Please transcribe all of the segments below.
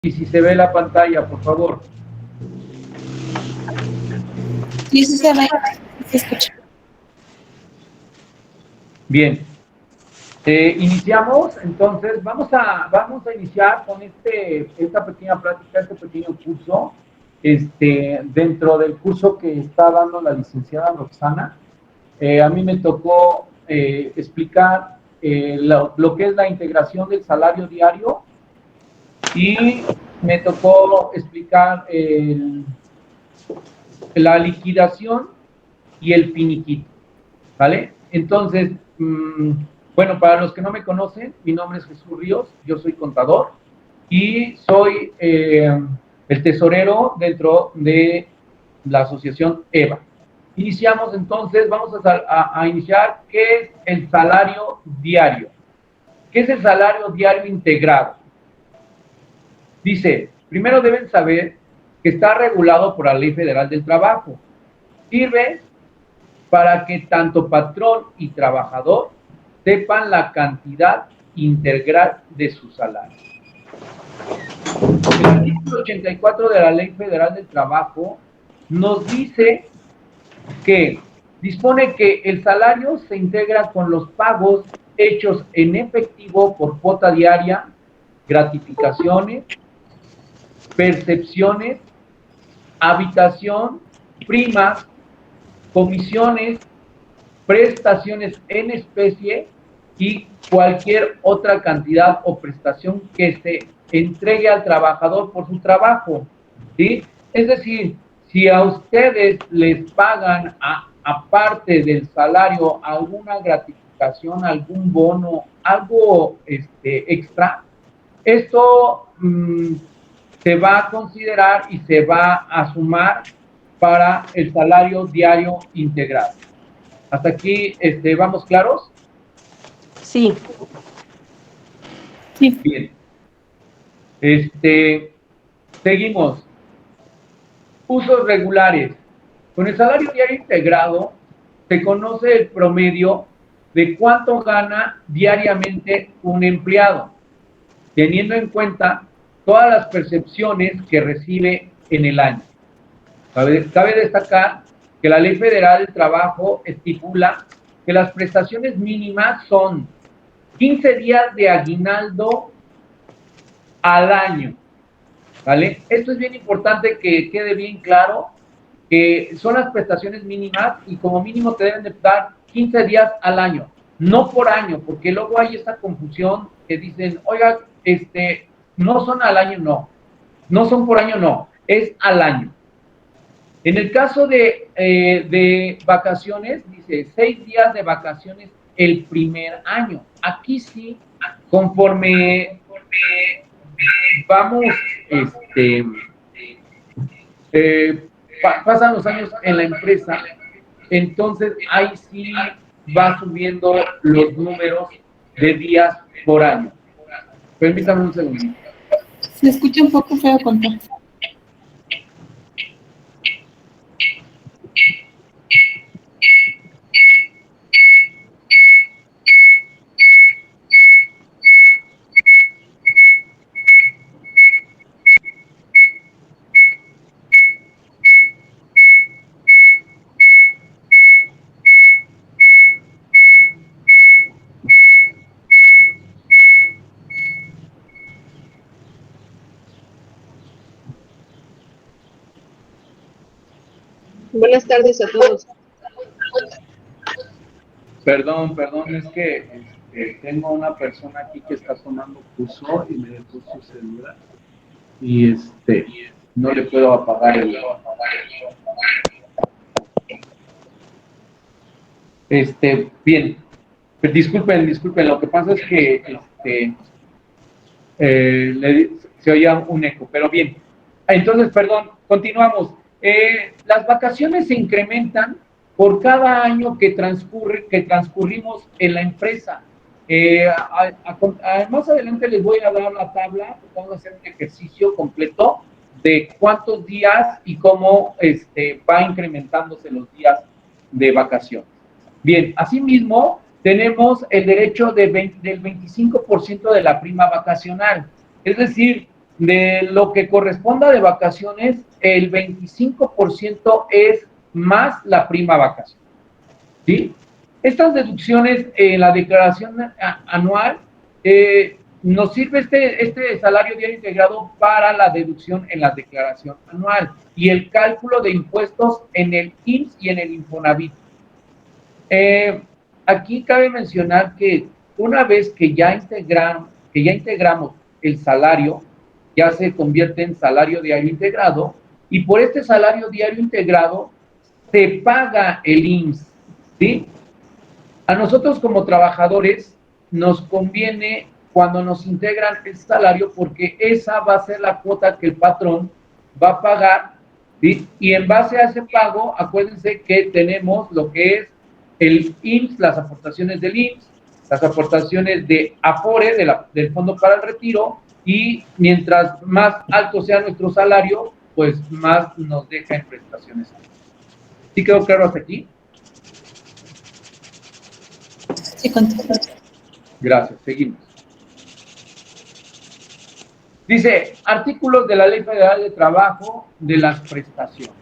Y si se ve la pantalla, por favor. Sí, sí se ve, se escucha. Bien. Iniciamos, entonces, vamos a iniciar con esta pequeña plática, este pequeño curso, dentro del curso que está dando la licenciada Roxana. A mí me tocó explicar lo que es la integración del salario diario y me tocó explicar la liquidación y el finiquito, ¿vale? Entonces, bueno, para los que no me conocen, mi nombre es Jesús Ríos, yo soy contador y soy el tesorero dentro de la asociación EVA. Iniciamos entonces, vamos a iniciar, ¿qué es el salario diario? ¿Qué es el salario diario integrado? Dice, primero deben saber que está regulado por la Ley Federal del Trabajo. Sirve para que tanto patrón y trabajador sepan la cantidad integral de su salario. El artículo 84 de la Ley Federal del Trabajo nos dice que dispone que el salario se integra con los pagos hechos en efectivo por cuota diaria, gratificaciones, percepciones, habitación, primas, comisiones, prestaciones en especie y cualquier otra cantidad o prestación que se entregue al trabajador por su trabajo, ¿sí? Es decir, si a ustedes les pagan aparte del salario alguna gratificación, algún bono, algo extra, esto se va a considerar y se va a sumar para el salario diario integral. ¿Hasta aquí vamos claros? Sí. Sí. Bien. Seguimos. Usos regulares. Con el salario diario integrado se conoce el promedio de cuánto gana diariamente un empleado, teniendo en cuenta todas las percepciones que recibe en el año. Cabe destacar que la Ley Federal del Trabajo estipula que las prestaciones mínimas son 15 días de aguinaldo al año, ¿vale? Esto es bien importante que quede bien claro, que son las prestaciones mínimas y como mínimo te deben de dar 15 días al año, no por año, porque luego hay esta confusión que dicen, oiga, no son al año, no son por año, no, es al año. En el caso de vacaciones, dice 6 días de vacaciones el primer año. Aquí sí, conforme vamos, pasan los años en la empresa, entonces ahí sí va subiendo los números de días por año. Permítame un segundo. Se escucha un poco feo contar. Buenas tardes a todos. Perdón, es que tengo una persona aquí que está tomando curso y me dejó su celular y no le puedo apagar el... Bien, disculpen, lo que pasa es que se oía un eco, pero bien. Entonces, perdón, continuamos. Las vacaciones se incrementan por cada año que transcurrimos en la empresa. Más adelante les voy a dar la tabla, vamos a hacer un ejercicio completo de cuántos días y cómo va incrementándose los días de vacaciones. Bien, asimismo, tenemos el derecho del 25% de la prima vacacional. Es decir, de lo que corresponda de vacaciones, el 25% es más la prima vacación. ¿Sí? Estas deducciones en la declaración anual, nos sirve este salario diario integrado para la deducción en la declaración anual y el cálculo de impuestos en el IMSS y en el Infonavit. Aquí cabe mencionar que una vez que ya integramos el salario, ya se convierte en salario diario integrado, y por este salario diario integrado se paga el IMSS, ¿sí? A nosotros como trabajadores nos conviene cuando nos integran el salario porque esa va a ser la cuota que el patrón va a pagar, ¿sí? Y en base a ese pago, acuérdense que tenemos lo que es el IMSS, las aportaciones del IMSS, las aportaciones de Afore, del Fondo para el Retiro, y mientras más alto sea nuestro salario, pues más nos deja en prestaciones. ¿Sí quedó claro hasta aquí? Sí, contó. Gracias, seguimos. Dice, artículos de la Ley Federal de Trabajo de las prestaciones.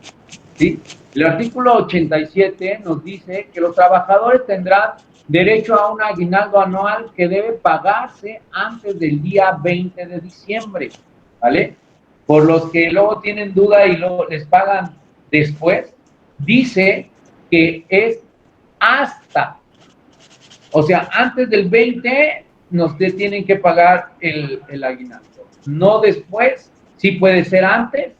¿Sí? El artículo 87 nos dice que los trabajadores tendrán derecho a un aguinaldo anual que debe pagarse antes del día 20 de diciembre, ¿vale? Por los que luego tienen duda y luego les pagan después, dice que es hasta, o sea, antes del 20 nos tienen que pagar el aguinaldo, no después, sí puede ser antes.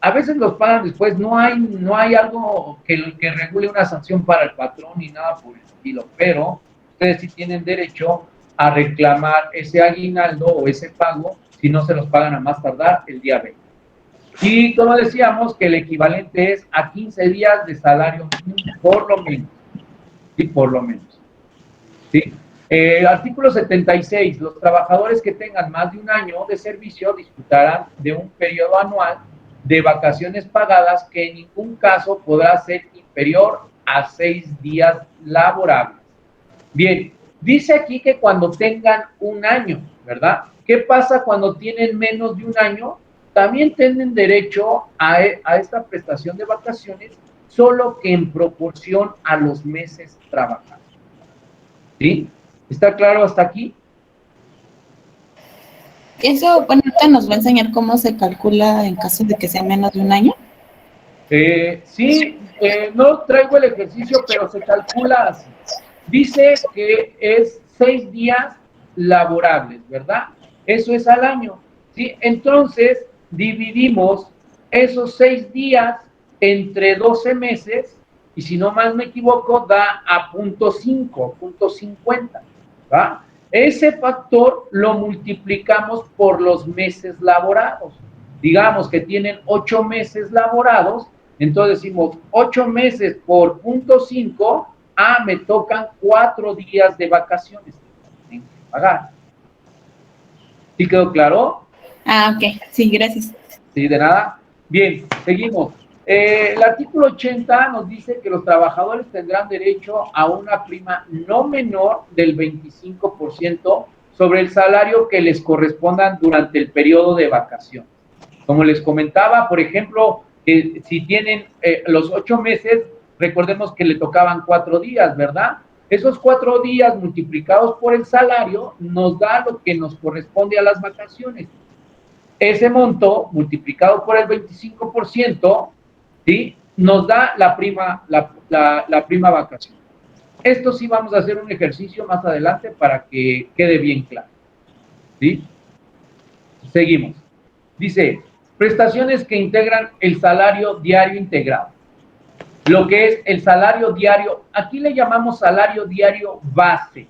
A veces los pagan después, no hay algo que regule una sanción para el patrón ni nada por el estilo, pero ustedes sí tienen derecho a reclamar ese aguinaldo o ese pago si no se los pagan a más tardar el día 20. Y como decíamos, que el equivalente es a 15 días de salario mínimo, por lo menos. Sí, por lo menos. ¿Sí? Artículo 76. Los trabajadores que tengan más de un año de servicio disfrutarán de un periodo anual de vacaciones pagadas que en ningún caso podrá ser inferior a 6 días laborables. Bien, dice aquí que cuando tengan un año, ¿verdad? ¿Qué pasa cuando tienen menos de un año? También tienen derecho a esta prestación de vacaciones, solo que en proporción a los meses trabajados. ¿Sí? ¿Está claro hasta aquí? Eso, bueno, ahorita nos va a enseñar cómo se calcula en caso de que sea menos de un año. Sí, no traigo el ejercicio, pero se calcula así. Dice que es 6 días laborables, ¿verdad? Eso es al año, ¿sí? Entonces, dividimos esos 6 días entre 12 meses, y si no mal me equivoco, da a 0.5, 0.50, ¿va? Ese factor lo multiplicamos por los meses laborados. Digamos que tienen 8 meses laborados, entonces decimos 8 meses por 0.5, me tocan 4 días de vacaciones que tienen que pagar. ¿Sí quedó claro? Ok, sí, gracias. Sí, de nada. Bien, seguimos. El artículo 80 nos dice que los trabajadores tendrán derecho a una prima no menor del 25% sobre el salario que les correspondan durante el periodo de vacaciones. Como les comentaba, por ejemplo, si tienen los 8 meses, recordemos que le tocaban 4 días, ¿verdad? Esos 4 días multiplicados por el salario nos da lo que nos corresponde a las vacaciones. Ese monto multiplicado por el 25%, ¿sí? Nos da la prima, la prima vacación. Esto sí vamos a hacer un ejercicio más adelante para que quede bien claro, ¿sí? Seguimos. Dice, prestaciones que integran el salario diario integrado. Lo que es el salario diario, aquí le llamamos salario diario base,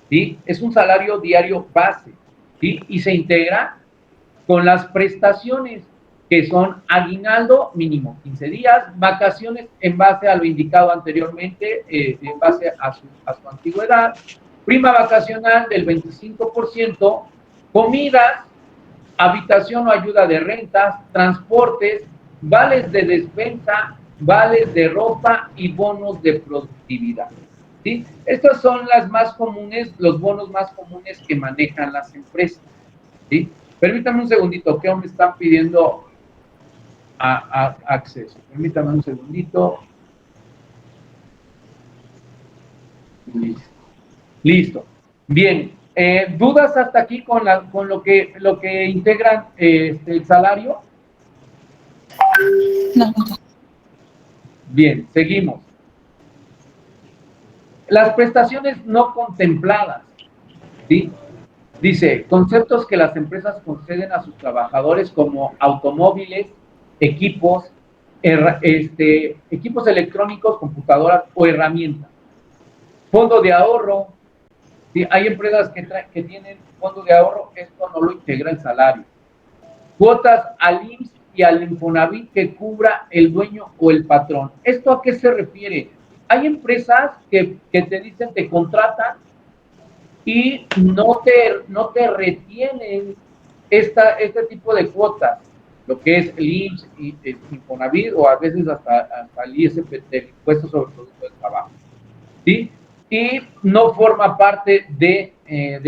¿sí? Es un salario diario base, ¿sí? Y se integra con las prestaciones que son aguinaldo mínimo 15 días, vacaciones en base a lo indicado anteriormente, en base a su antigüedad, prima vacacional del 25%, comidas, habitación o ayuda de rentas, transportes, vales de despensa, vales de ropa y bonos de productividad. ¿Sí? Estos son las más comunes, los bonos más comunes que manejan las empresas. ¿Sí? Permítame un segundito, que me están pidiendo acceso. Permítame un segundito. Listo. Bien. ¿Dudas hasta aquí con lo que integran el salario? No. Bien, seguimos. Las prestaciones no contempladas, ¿sí? Dice, conceptos que las empresas conceden a sus trabajadores como automóviles, equipos, equipos electrónicos, computadoras o herramientas. Fondo de ahorro. ¿Sí? Hay empresas que tienen fondo de ahorro, esto no lo integra el salario. Cuotas al IMSS y al Infonavit que cubra el dueño o el patrón. ¿Esto a qué se refiere? Hay empresas que te dicen, te contratan y no te retienen este tipo de cuotas, lo que es el IMSS y el Infonavit o a veces hasta el ISPT, el Impuesto sobre el Producto del Trabajo, ¿sí? Y no forma parte de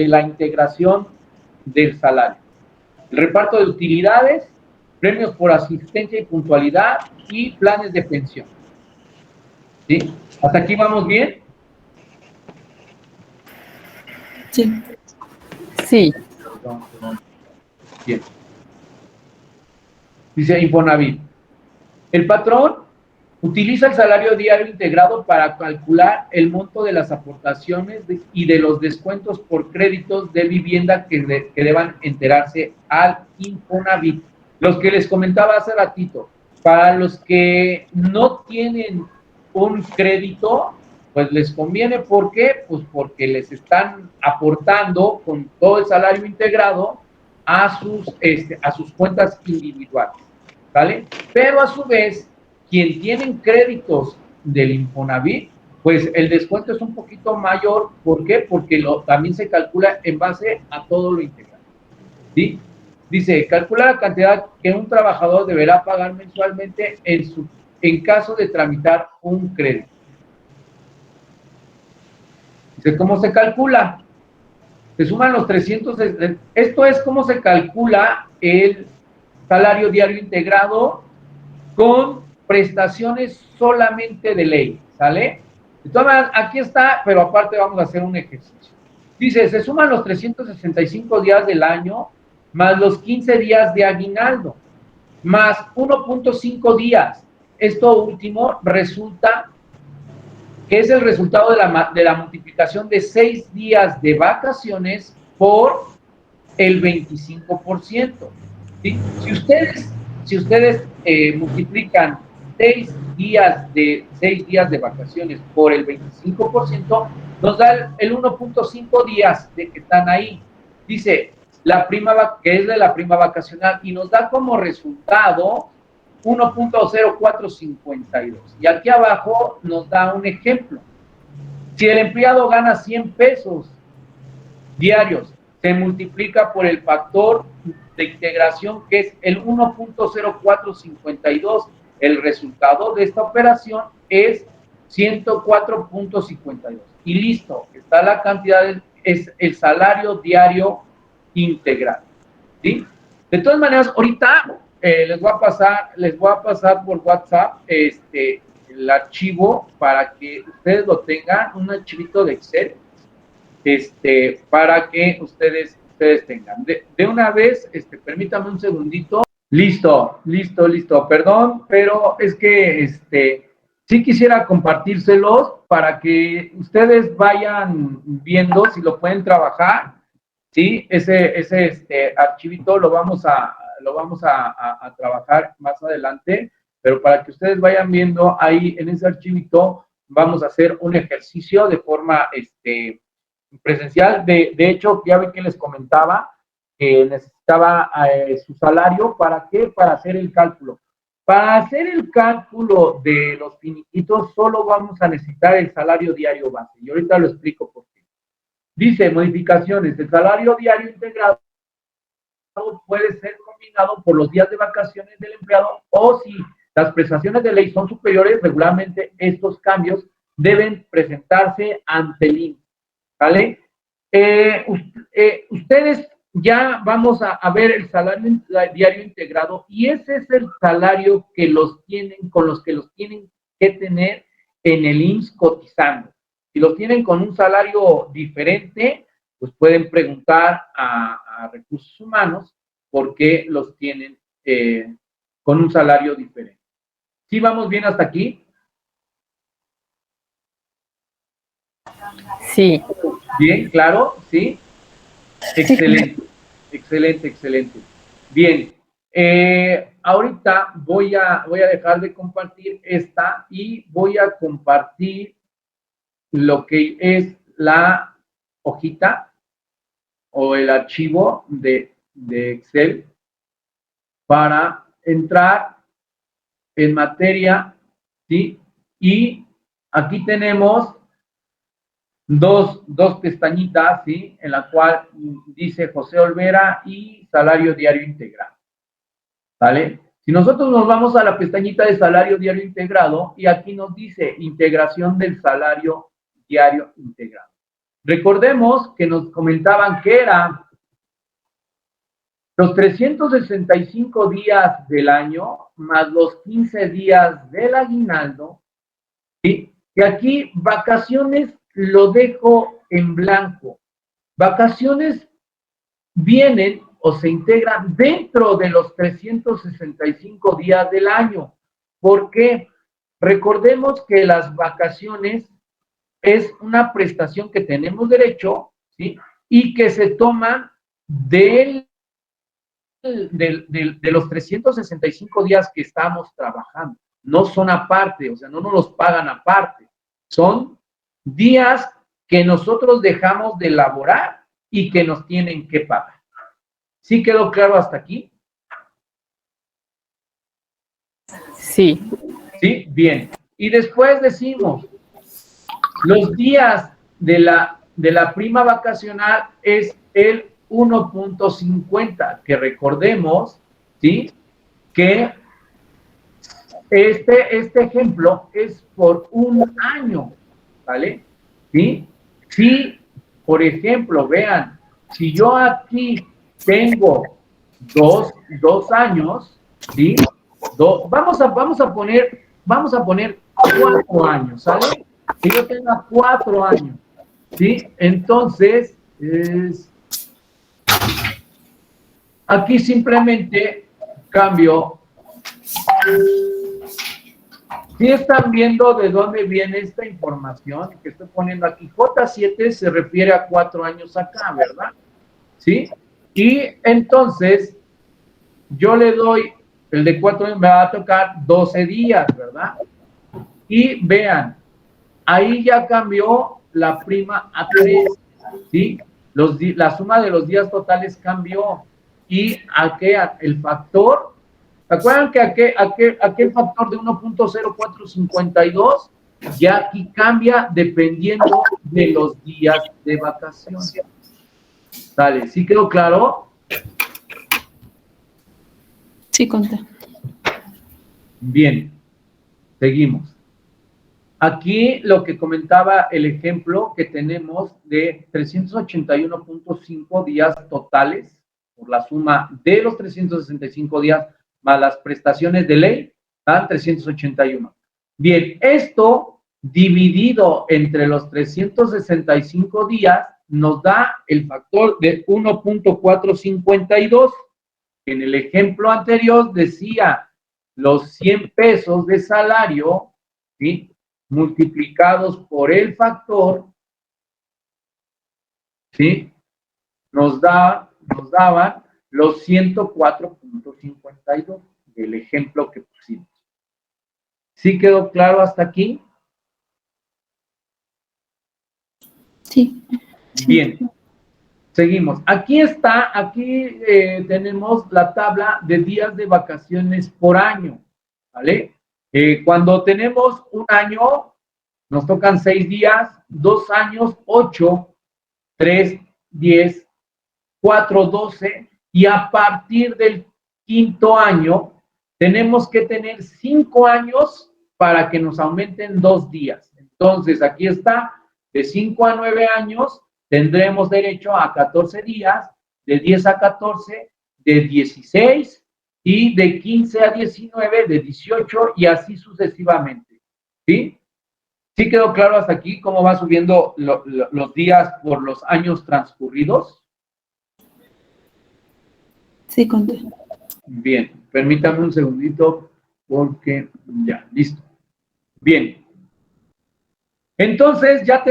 la integración del salario. El reparto de utilidades, premios por asistencia y puntualidad y planes de pensión. ¿Sí? ¿Hasta aquí vamos bien? Sí. Sí. Bien. Dice Infonavit. El patrón utiliza el salario diario integrado para calcular el monto de las aportaciones y de los descuentos por créditos de vivienda que deban enterarse al Infonavit. Los que les comentaba hace ratito, para los que no tienen un crédito, pues les conviene. ¿Por qué? Pues porque les están aportando con todo el salario integrado a sus cuentas individuales, ¿vale? Pero a su vez, quien tienen créditos del Infonavit, pues el descuento es un poquito mayor. ¿Por qué? Porque también se calcula en base a todo lo integral, ¿sí? Dice, calcula la cantidad que un trabajador deberá pagar mensualmente en caso de tramitar un crédito. Dice, ¿cómo se calcula? Se suman los 300, esto es cómo se calcula el salario diario integrado con prestaciones solamente de ley, ¿sale? Entonces, aquí está, pero aparte vamos a hacer un ejercicio. Dice, se suman los 365 días del año, más los 15 días de aguinaldo, más 1.5 días. Esto último resulta que es el resultado de la multiplicación de 6 días de vacaciones por el 25%. ¿Sí? Si ustedes multiplican 6 días de vacaciones por el 25%, nos da el 1.5 días de que están ahí. Dice, que es de la prima vacacional, y nos da como resultado 1.0452. Y aquí abajo nos da un ejemplo. Si el empleado gana 100 pesos diarios, se multiplica por el factor de integración, que es el 1.0452. El resultado de esta operación es 104.52. Y listo, está la cantidad, es el salario diario integral, ¿sí? De todas maneras, ahorita les voy a pasar por WhatsApp el archivo para que ustedes lo tengan, un archivito de Excel, para que ustedes tengan. De una vez, permítame un segundito. Listo. Perdón, pero es que sí quisiera compartírselos para que ustedes vayan viendo si lo pueden trabajar. Sí, ese archivito lo vamos a trabajar más adelante, pero para que ustedes vayan viendo ahí en ese archivito, vamos a hacer un ejercicio de forma presencial. De hecho, ya ven que les comentaba que necesitaba su salario. ¿Para qué? Para hacer el cálculo. Para hacer el cálculo de los finiquitos, solo vamos a necesitar el salario diario base. Y ahorita lo explico por qué. Dice, modificaciones. El salario diario integrado puede ser combinado por los días de vacaciones del empleado, o si las prestaciones de ley son superiores, regularmente estos cambios deben presentarse ante el INE, ¿vale? Ustedes ya vamos a ver el salario diario integrado, y ese es el salario que los tienen, con los que los tienen que tener en el IMSS cotizando. Si los tienen con un salario diferente, pues pueden preguntar a Recursos Humanos por qué los tienen con un salario diferente. ¿Sí vamos bien hasta aquí? Sí. Bien, claro, ¿sí? Excelente, excelente, excelente. Bien, ahorita voy a dejar de compartir esta y voy a compartir lo que es la hojita o el archivo de Excel para entrar en materia, ¿sí? Y aquí tenemos dos pestañitas, ¿sí? En la cual dice José Olvera y salario diario integrado, ¿vale? Si nosotros nos vamos a la pestañita de salario diario integrado, y aquí nos dice integración del salario diario integrado. Recordemos que nos comentaban que era los 365 días del año más los 15 días del aguinaldo, ¿sí? Y aquí vacaciones lo dejo en blanco. Vacaciones vienen o se integran dentro de los 365 días del año. ¿Por qué? Recordemos que las vacaciones es una prestación que tenemos derecho, ¿sí? Y que se toman de los 365 días que estamos trabajando. No son aparte, o sea, no nos los pagan aparte. Son días que nosotros dejamos de laborar y que nos tienen que pagar. ¿Sí quedó claro hasta aquí? Sí. Sí, bien. Y después decimos, los días de la prima vacacional es el 1.50, que recordemos, ¿sí? Que este ejemplo es por un año, ¿vale? ¿Sí? Si, por ejemplo, vean, si yo aquí tengo dos años, ¿sí? Vamos a poner 4 años, ¿sale? Que yo tenga 4 años, ¿sí? Entonces, aquí simplemente cambio. ¿Sí están viendo de dónde viene esta información que estoy poniendo aquí? J7 se refiere a 4 años acá, ¿verdad? ¿Sí? Y entonces, yo le doy, el de 4 años me va a tocar 12 días, ¿verdad? Y vean, ahí ya cambió la prima a 3, ¿sí? La suma de los días totales cambió. Y el factor, ¿se acuerdan que aquel factor de 1.0452 ya aquí cambia dependiendo de los días de vacación? Dale, ¿sí quedó claro? Sí, conté. Bien, seguimos. Aquí lo que comentaba el ejemplo que tenemos de 381.5 días totales por la suma de los 365 días más las prestaciones de ley, dan 381. Bien, esto dividido entre los 365 días nos da el factor de 1.452. En el ejemplo anterior decía los 100 pesos de salario, ¿sí? Multiplicados por el factor, ¿sí? Nos daban los 104.52 del ejemplo que pusimos. ¿Sí quedó claro hasta aquí? Sí. Bien. Seguimos. Aquí tenemos la tabla de días de vacaciones por año, ¿vale? Cuando tenemos un año, nos tocan 6 días, 2 años, 8, 3, 10, 4, 12, y a partir del 5º año, tenemos que tener 5 años para que nos aumenten 2 días. Entonces, aquí está, de 5 a 9 años, tendremos derecho a 14 días, de 10 a 14, de 16 y de 15 a 19, de 18 y así sucesivamente. ¿Sí? ¿Sí quedó claro hasta aquí cómo va subiendo los días por los años transcurridos? Sí, conté. Bien, permítame un segundito porque ya, listo. Bien. Entonces ya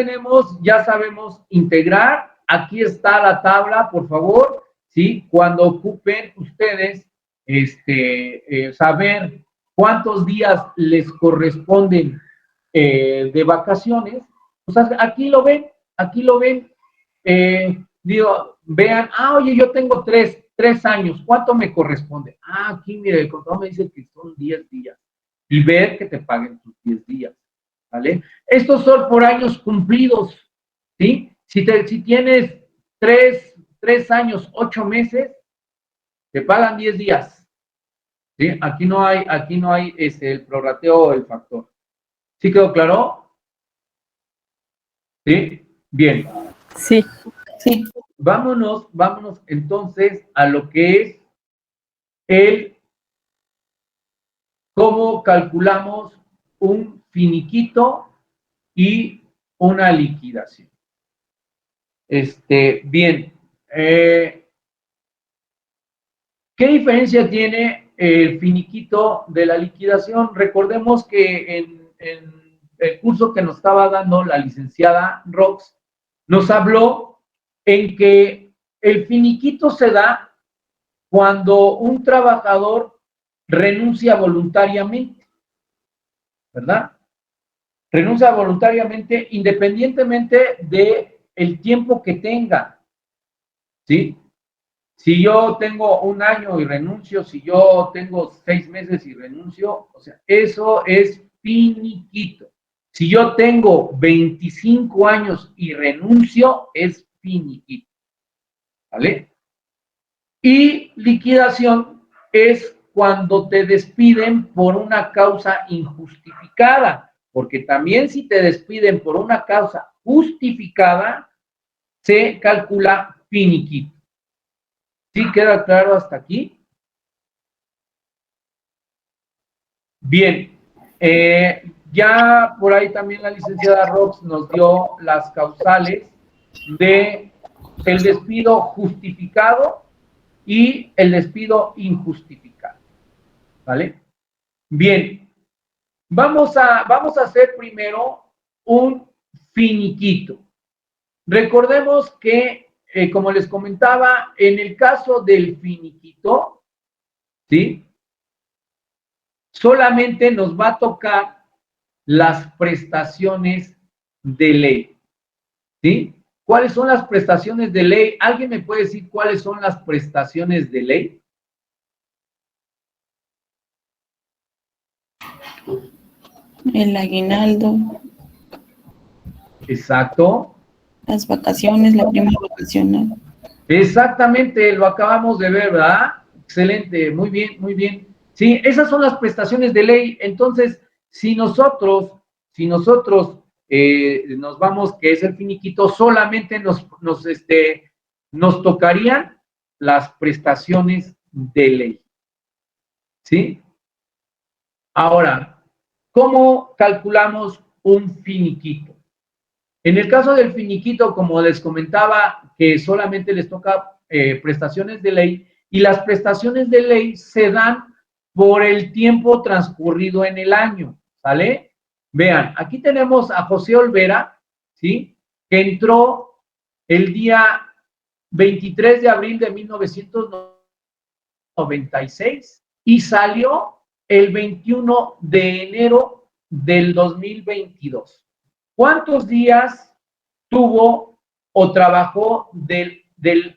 sabemos integrar. Aquí está la tabla, por favor, ¿sí? Cuando ocupen ustedes saber cuántos días les corresponden de vacaciones, o sea, aquí lo ven, vean, oye, yo tengo tres años, ¿cuánto me corresponde? Aquí, mire, el contador me dice que son 10 días, y ver que te paguen tus 10 días, ¿vale? Estos son por años cumplidos, ¿sí? Si tienes 3 años, 8 meses, te pagan 10 días, ¿sí? Aquí no hay el prorrateo del factor. ¿Sí quedó claro? ¿Sí? Bien. Sí. Sí. Vámonos entonces a lo que es el cómo calculamos un finiquito y una liquidación. Bien. ¿Qué diferencia tiene el finiquito de la liquidación? Recordemos que en el curso que nos estaba dando la licenciada Rox, nos habló en que el finiquito se da cuando un trabajador renuncia voluntariamente, ¿verdad? Renuncia voluntariamente independientemente del tiempo que tenga, ¿sí? Si yo tengo 1 año y renuncio, si yo tengo 6 meses y renuncio, o sea, eso es finiquito. Si yo tengo 25 años y renuncio, es finiquito. ¿Vale? Y liquidación es cuando te despiden por una causa injustificada, porque también si te despiden por una causa justificada, se calcula finiquito. ¿Sí queda claro hasta aquí? Bien. Ya por ahí también la licenciada Rox nos dio las causales de el despido justificado y el despido injustificado. ¿Vale? Bien. Vamos a hacer primero un finiquito. Recordemos que, como les comentaba, en el caso del finiquito, ¿sí? Solamente nos va a tocar las prestaciones de ley, ¿sí? ¿Cuáles son las prestaciones de ley? ¿Alguien me puede decir cuáles son las prestaciones de ley? El aguinaldo, Exacto. las vacaciones, la prima vacacional. Exactamente, lo acabamos de ver, ¿verdad? Excelente, muy bien, muy bien. Sí, esas son las prestaciones de ley. Entonces, si nosotros nos vamos, que es el finiquito, solamente nos tocarían las prestaciones de ley. ¿Sí? Ahora, ¿cómo calculamos un finiquito? En el caso del finiquito, como les comentaba, que solamente les toca prestaciones de ley, y las prestaciones de ley se dan por el tiempo transcurrido en el año, ¿sale? Vean, aquí tenemos a José Olvera, ¿sí? Que entró el día 23 de abril de 1996 y salió el 21 de enero del 2022. ¿Cuántos días tuvo o trabajó del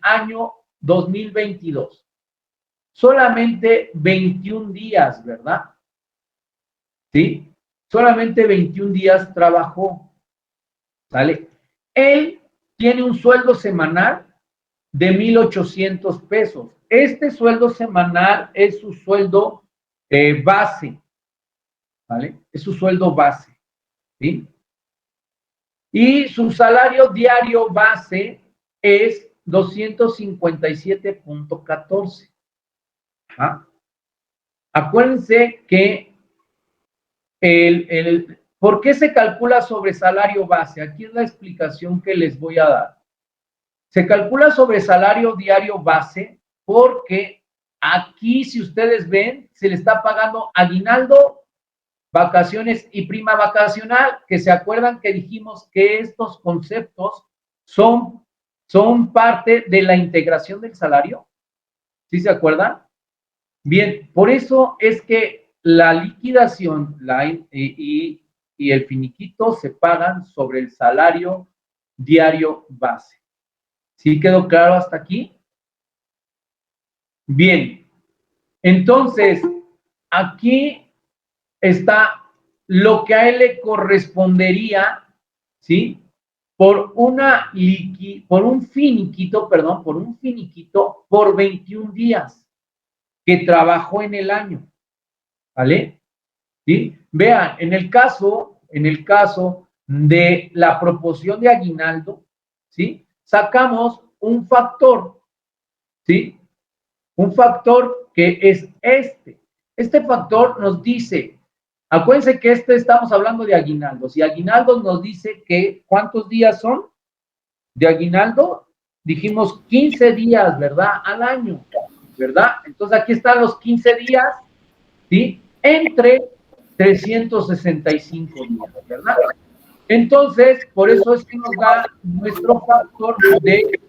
año 2022? Solamente 21 días, ¿verdad? ¿Sí? Solamente 21 días trabajó. ¿Sale? Él tiene un sueldo semanal de 1,800 pesos. Este sueldo semanal es su sueldo base, ¿vale? Es su sueldo base, ¿sí? Y su salario diario base es 257.14. Acuérdense que ¿por qué se calcula sobre salario base? Aquí es la explicación que les voy a dar. Se calcula sobre salario diario base porque aquí, si ustedes ven, se le está pagando aguinaldo, vacaciones y prima vacacional, que se acuerdan que dijimos que estos conceptos son parte de la integración del salario. ¿Sí se acuerdan? Bien, por eso es que la liquidación y el finiquito se pagan sobre el salario diario base. ¿Sí quedó claro hasta aquí? Bien, entonces, aquí está lo que a él le correspondería, ¿sí? Por un finiquito por 21 días que trabajó en el año, ¿vale? ¿Sí? Vean, en el caso de la proporción de aguinaldo, ¿sí? Sacamos un factor, ¿sí? Un factor que es este. Este factor nos dice, acuérdense que estamos hablando de aguinaldos, y aguinaldos nos dice que, ¿cuántos días son de aguinaldo? Dijimos 15 días, ¿verdad? Al año, ¿verdad? Entonces aquí están los 15 días, ¿sí? Entre 365 días, ¿verdad? Entonces, por eso es que nos da nuestro factor de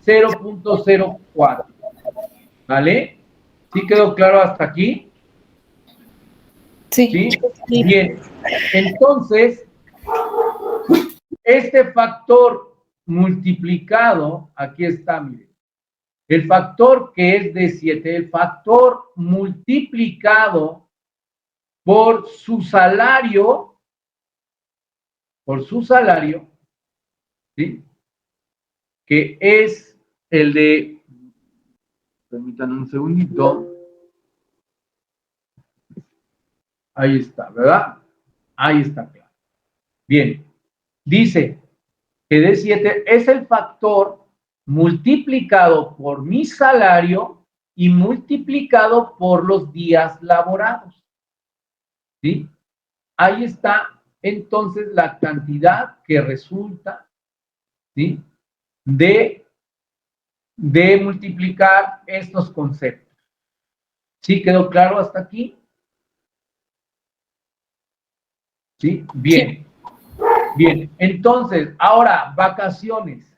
0.04, ¿vale? ¿Sí quedó claro hasta aquí? Sí. ¿Sí? Bien. Entonces, este factor multiplicado, aquí está, miren, el factor que es de 7, el factor multiplicado por su salario, ¿sí? Que es el de, permítanme un segundito, ahí está, ¿verdad? Ahí está claro. Bien, dice que de 7 es el factor multiplicado por mi salario y multiplicado por los días laborados, ¿sí? Ahí está entonces la cantidad que resulta, ¿sí? De multiplicar estos conceptos. ¿Sí quedó claro hasta aquí? ¿Sí? Bien. Bien, entonces, ahora, vacaciones.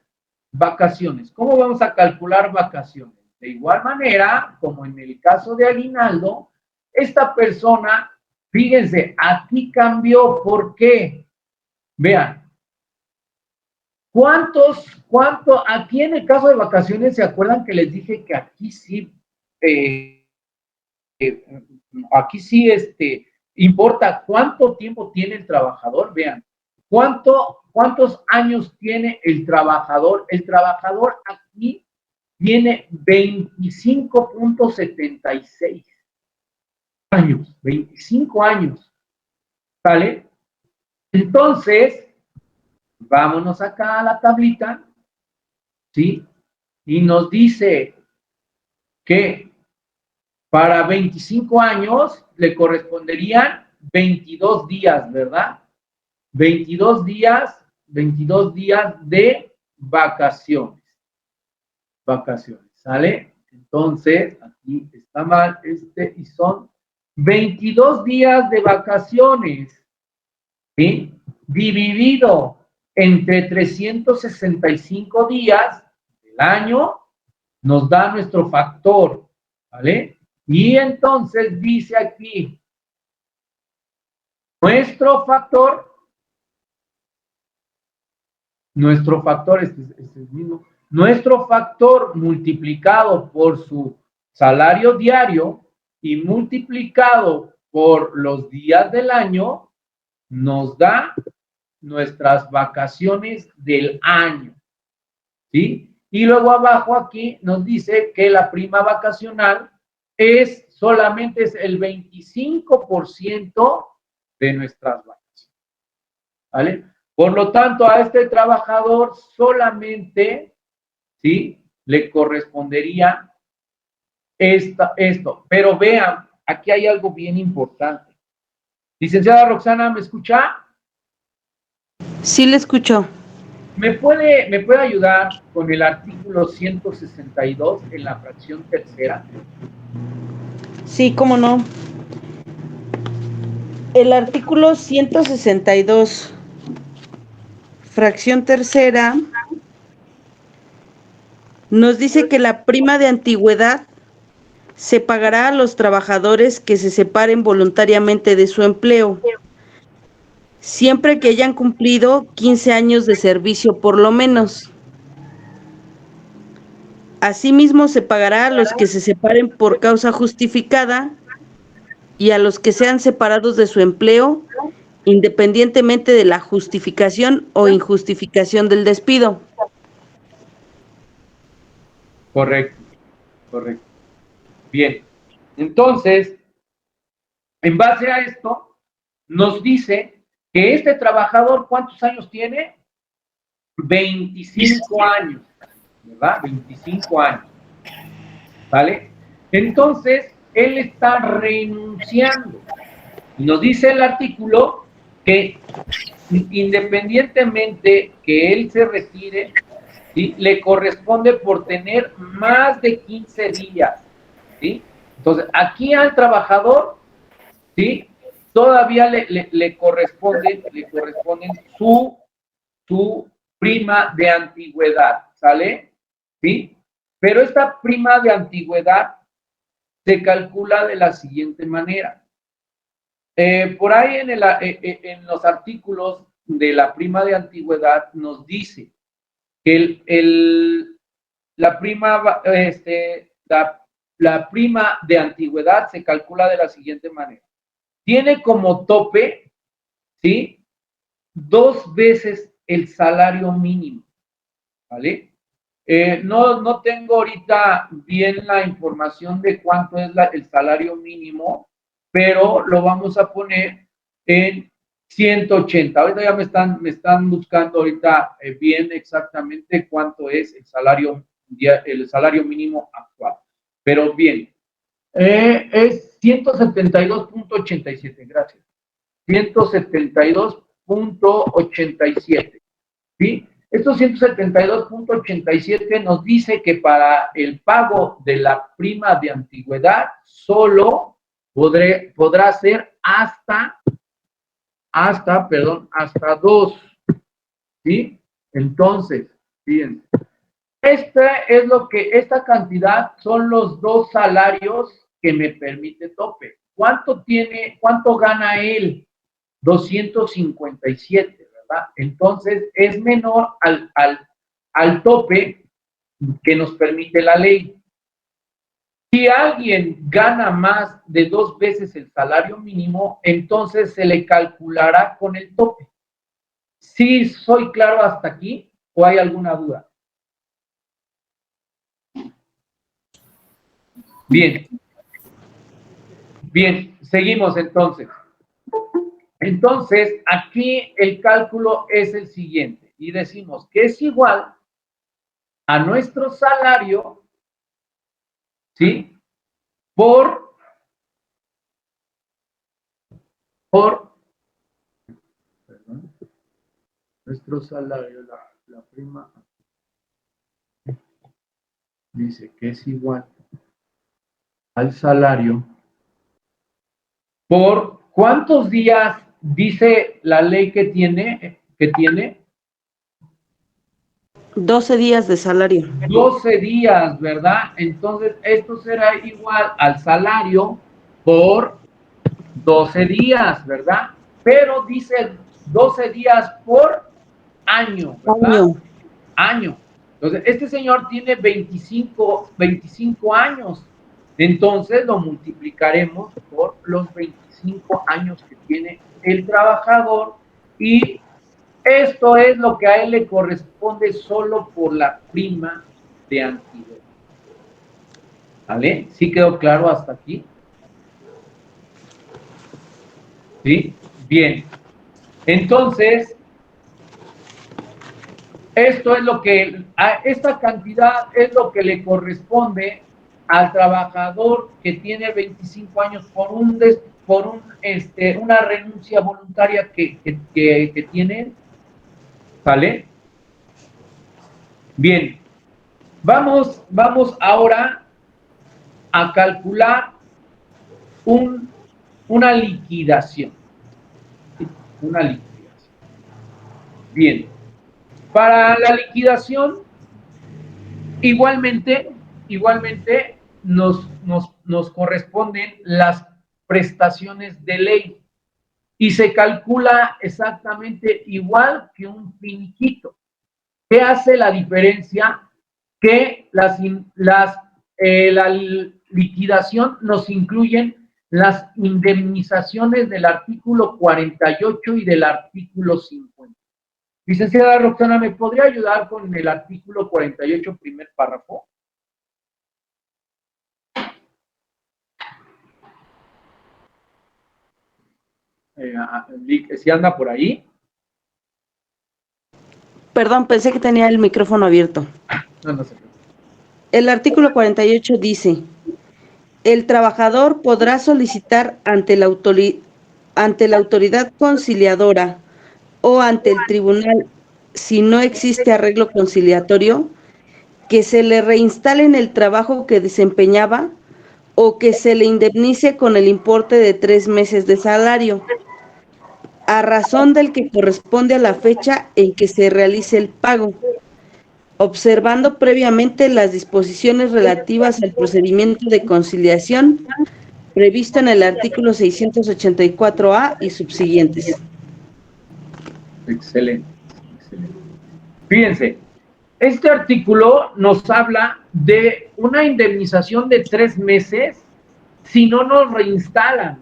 ¿Cómo vamos a calcular vacaciones? De igual manera, como en el caso de aguinaldo, esta persona, fíjense, aquí cambió. ¿Por qué? Vean, aquí en el caso de vacaciones, ¿se acuerdan que les dije que aquí sí, importa cuánto tiempo tiene el trabajador? Vean, ¿cuántos años tiene el trabajador? El trabajador aquí tiene 25.76 años, 25 años, ¿vale? Entonces, vámonos acá a la tablita, ¿sí? Y nos dice que para 25 años le corresponderían 22 días, ¿verdad? 22 días de vacaciones. ¿Sale? Entonces, aquí está mal y son 22 días de vacaciones, ¿sí? Dividido entre 365 días del año, nos da nuestro factor, ¿vale? Y entonces dice aquí, nuestro factor, este es el mismo, nuestro factor multiplicado por su salario diario y multiplicado por los días del año, nos da nuestras vacaciones del año, ¿sí? Y luego abajo aquí nos dice que la prima vacacional solamente es el 25% de nuestras vacaciones, ¿vale? Por lo tanto, a este trabajador solamente ¿sí? Le correspondería esto. Pero vean, aquí hay algo bien importante. Licenciada Roxana, ¿me escucha? Sí, le escucho. ¿Me puede ayudar con el artículo 162 en la fracción tercera? Sí, cómo no. El artículo 162, fracción tercera, nos dice que la prima de antigüedad se pagará a los trabajadores que se separen voluntariamente de su empleo, siempre que hayan cumplido 15 años de servicio por lo menos. Asimismo, se pagará a los que se separen por causa justificada y a los que sean separados de su empleo, independientemente de la justificación o injustificación del despido. Correcto, correcto. Bien, entonces, en base a esto, nos dice que este trabajador, ¿cuántos años tiene? 25 años, ¿verdad? 25 años, ¿vale? Entonces, él está renunciando. Y nos dice el artículo que independientemente que él se retire, ¿sí? Le corresponde por tener más de 15 días, ¿sí? Entonces, aquí al trabajador, ¿sí? Todavía le corresponden su prima de antigüedad, ¿sale? ¿Sí? Pero esta prima de antigüedad se calcula de la siguiente manera. Por ahí en los artículos de la prima de antigüedad nos dice que la prima de antigüedad se calcula de la siguiente manera. Tiene como tope, ¿sí? 2 veces el salario mínimo, ¿vale? No tengo ahorita bien la información de cuánto es el salario mínimo, pero lo vamos a poner en 180. Ahorita ya me están buscando ahorita bien exactamente cuánto es el salario mínimo actual. Pero bien, es 172.87, gracias. 172.87, ¿sí? Estos 172.87 nos dice que para el pago de la prima de antigüedad solo podrá ser hasta 2, ¿sí? Entonces, fíjense, esta cantidad son los 2 salarios que me permite tope. ¿Cuánto gana él? 257, ¿verdad? Entonces es menor al tope que nos permite la ley. Si alguien gana más de 2 veces el salario mínimo, entonces se le calculará con el tope. ¿Sí soy claro hasta aquí o hay alguna duda? Bien, seguimos entonces. Entonces, aquí el cálculo es el siguiente y decimos que es igual a nuestro salario, ¿sí? Por perdón, nuestro salario, la prima, dice que es igual al salario por ¿cuántos días dice la ley que tiene? 12 días de salario. 12 días, ¿verdad? Entonces, esto será igual al salario por 12 días, ¿verdad? Pero dice 12 días por año, ¿verdad? Año. Entonces, este señor tiene 25 años. Entonces, lo multiplicaremos por los 25 años que tiene el trabajador y esto es lo que a él le corresponde solo por la prima de antigüedad. ¿Vale? ¿Sí quedó claro hasta aquí? ¿Sí? Bien. Entonces, Esto es lo que, esta cantidad es lo que le corresponde al trabajador que tiene 25 años por una renuncia voluntaria que tiene, ¿vale? Bien, vamos ahora a calcular una liquidación. Una liquidación. Bien, para la liquidación, igualmente nos corresponden las prestaciones de ley y se calcula exactamente igual que un finiquito. ¿Qué hace la diferencia? Que la liquidación nos incluyen las indemnizaciones del artículo 48 y del artículo 50. Licenciada Roxana, ¿me podría ayudar con el artículo 48, primer párrafo? ¿Si anda por ahí? Perdón, pensé que tenía el micrófono abierto. No se preocupe. El artículo 48 dice: el trabajador podrá solicitar ante la autoridad conciliadora o ante el tribunal, si no existe arreglo conciliatorio, que se le reinstale en el trabajo que desempeñaba o que se le indemnice con el importe de 3 meses de salario, a razón del que corresponde a la fecha en que se realice el pago, observando previamente las disposiciones relativas al procedimiento de conciliación previsto en el artículo 684A y subsiguientes. Excelente, excelente. Fíjense, este artículo nos habla de una indemnización de 3 meses si no nos reinstalan.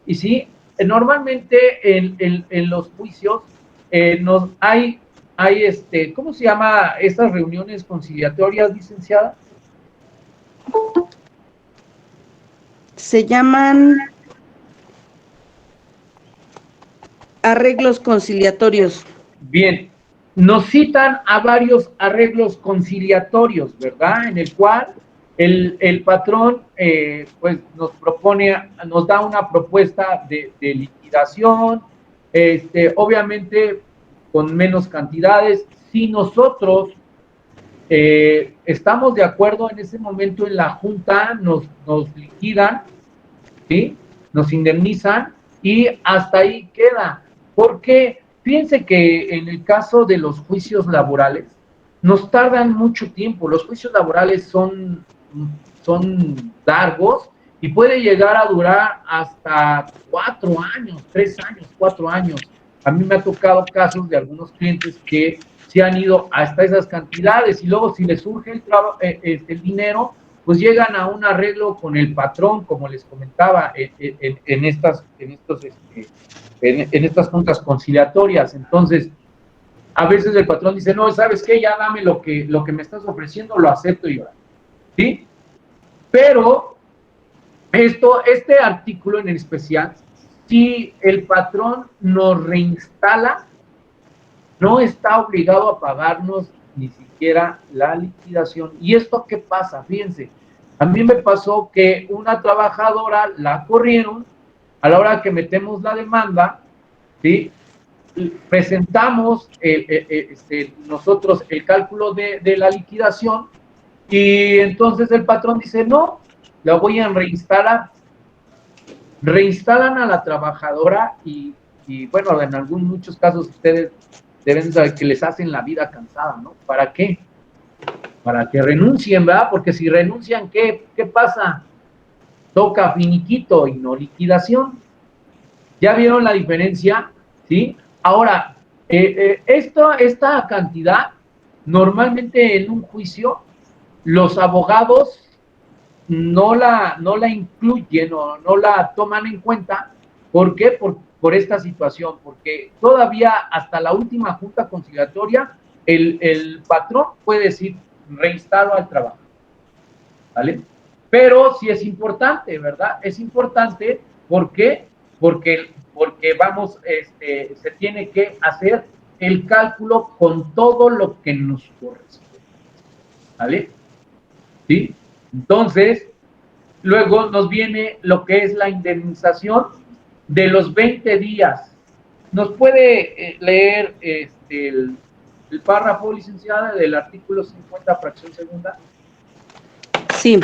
Y sí, normalmente en los juicios hay ¿cómo se llama estas reuniones conciliatorias, licenciada? Se llaman arreglos conciliatorios. Bien, nos citan a varios arreglos conciliatorios, ¿verdad? En el cual el patrón pues nos da una propuesta de liquidación, obviamente con menos cantidades. Si nosotros estamos de acuerdo en ese momento en la junta, nos liquidan, ¿sí? Nos indemnizan y hasta ahí queda. Porque fíjense que en el caso de los juicios laborales, nos tardan mucho tiempo. Los juicios laborales son largos y puede llegar a durar hasta 4 años, 3 años, 4 años. A mí me ha tocado casos de algunos clientes que se han ido hasta esas cantidades y luego si les surge el dinero, pues llegan a un arreglo con el patrón, como les comentaba, en estas juntas conciliatorias. Entonces, a veces el patrón dice, no, ¿sabes qué? Ya dame lo que me estás ofreciendo, lo acepto y ahora, ¿sí? Pero este artículo en especial, si el patrón nos reinstala, no está obligado a pagarnos ni siquiera la liquidación. ¿Y esto qué pasa? Fíjense, a mí me pasó que una trabajadora la corrieron a la hora que metemos la demanda, ¿sí? Presentamos nosotros el cálculo de la liquidación y entonces el patrón dice, no, la voy a reinstalar. Reinstalan a la trabajadora y bueno, en muchos casos ustedes deben saber que les hacen la vida cansada, ¿no? ¿Para qué? Para que renuncien, ¿verdad? Porque si renuncian, ¿qué pasa? Toca finiquito y no liquidación. ¿Ya vieron la diferencia? ¿Sí? Ahora, esta cantidad, normalmente en un juicio, los abogados no la incluyen o no la toman en cuenta. ¿Por qué? Por esta situación, porque todavía hasta la última junta conciliatoria, el patrón puede decir, reinstalo al trabajo, ¿vale? Pero sí es importante, ¿verdad? Es importante, ¿por qué? Porque vamos, se tiene que hacer el cálculo con todo lo que nos corresponde. ¿Vale? ¿Sí? Entonces, luego nos viene lo que es la indemnización de los 20 días. ¿Nos puede leer el párrafo, licenciada, del artículo 50, fracción segunda? Sí.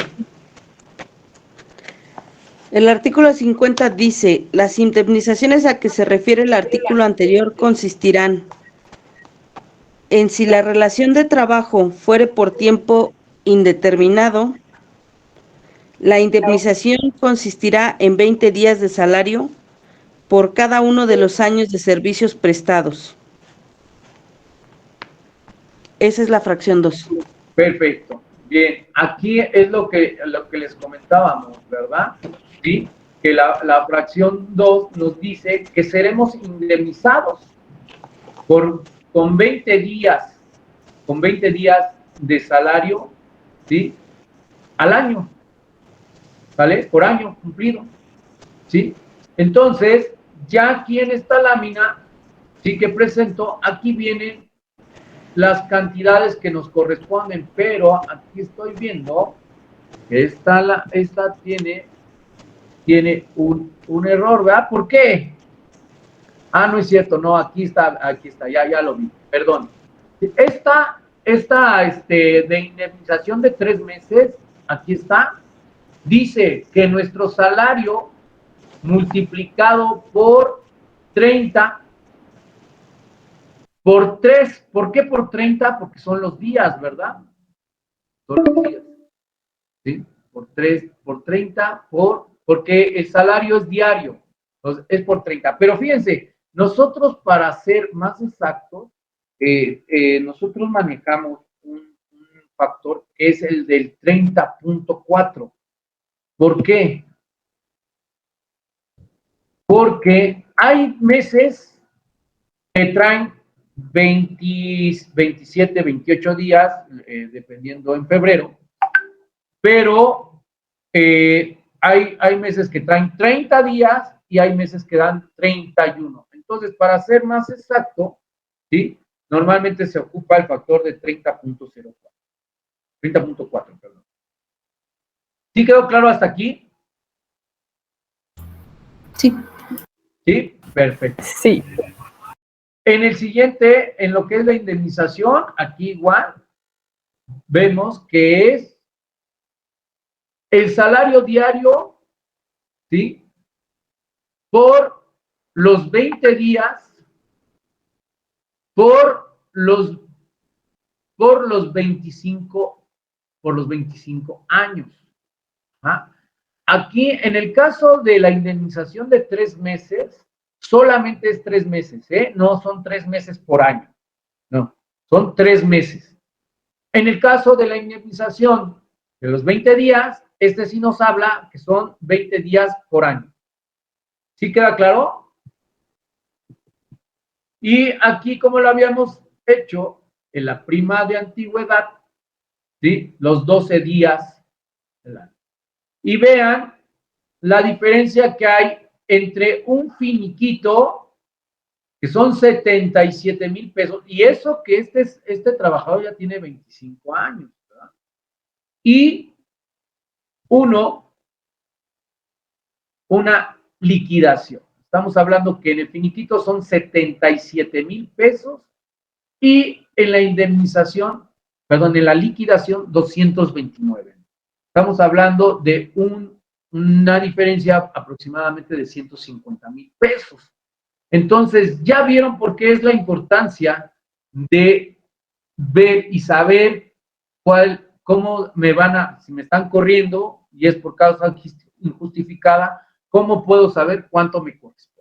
El artículo 50 dice, las indemnizaciones a que se refiere el artículo anterior consistirán en si la relación de trabajo fuere por tiempo indeterminado, la indemnización consistirá en 20 días de salario por cada uno de los años de servicios prestados. Esa es la fracción 2. Perfecto. Bien, aquí es lo que les comentábamos, ¿verdad? Sí, que la fracción 2 nos dice que seremos indemnizados con 20 días de salario, ¿sí? Al año, ¿vale? Por año cumplido, ¿sí? Entonces, ya aquí en esta lámina, sí que presento, aquí vienen las cantidades que nos corresponden, pero aquí estoy viendo que esta tiene un error, ¿verdad? ¿Por qué? Ah, no es cierto, no, aquí está, ya lo vi, perdón. Esta de indemnización de 3 meses, aquí está, dice que nuestro salario multiplicado por 30, por 3, ¿por qué por 30? Porque son los días, ¿verdad? Son los días, ¿sí? Por 3, por 30, porque el salario es diario, entonces es por 30. Pero fíjense, nosotros para ser más exactos, nosotros manejamos un factor que es el del 30.4. ¿Por qué? Porque hay meses que traen 20, 27, 28 días, dependiendo en febrero, pero hay meses que traen 30 días y hay meses que dan 31. Entonces, para ser más exacto, ¿sí? Normalmente se ocupa el factor de 30.04. 30.4, perdón. ¿Sí quedó claro hasta aquí? Sí. ¿Sí? Perfecto. Sí. En el siguiente, en lo que es la indemnización, aquí igual, vemos que es el salario diario, ¿sí? Por los 20 días, por los 25 años. ¿Ah? Aquí, en el caso de la indemnización de 3 meses, solamente es 3 meses, ¿eh? No son 3 meses por año, no, son 3 meses. En el caso de la indemnización de los 20 días, sí nos habla que son 20 días por año. ¿Sí queda claro? Y aquí, como lo habíamos hecho en la prima de antigüedad, ¿sí? Los 12 días del año. Y vean la diferencia que hay entre un finiquito, que son 77,000 pesos, y eso que este trabajador ya tiene 25 años, ¿verdad? Y una liquidación. Estamos hablando que en el finiquito son 77,000 pesos y en la indemnización, perdón, en la liquidación 229. Estamos hablando de una diferencia aproximadamente de 150,000 pesos. Entonces, ya vieron por qué es la importancia de ver y saber cómo si me están corriendo y es por causa injustificada, ¿cómo puedo saber cuánto me corresponde?